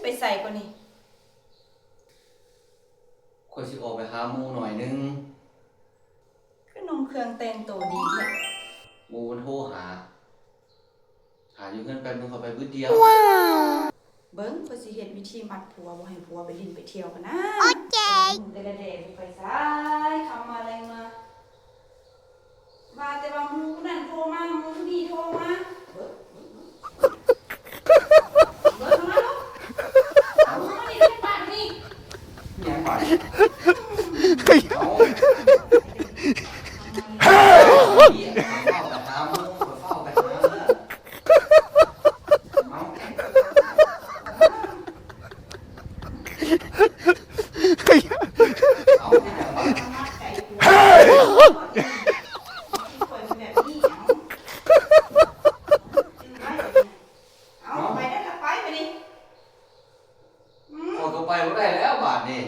ไปใส่ก่อนนี่คนสิออกไปหาหมูหน่อยนึงคือนมเครื่องแต่งตัวดีแท้หมูมันโทรหาอยู่เงินแป๊บนึงเขาไปบึ้ดเดียวเบิ้งเพิ่นสิเฮ็ดวิธีมัดผัวบ่ให้ผัวไปลิ้นไปเที่ยวกันนะโอเคแต่ละเดะไปซ้ายคำมาแรงมาว่าแต่ว่าหมูนั่นโทรมาหมูนี่โทรมาเบิ้งมาลูกเอามานี่ที่บ้านนี่ยังไปเอาเหี้ยเฝ้ากับหาหมูเฝ้ากับหาเอาเอาที่ไหนวะมาไก่ผัวเปิดแบบนี้เอาไปได้ละไปดิเอาตัวไปบ่ได้แล้วบาทนี่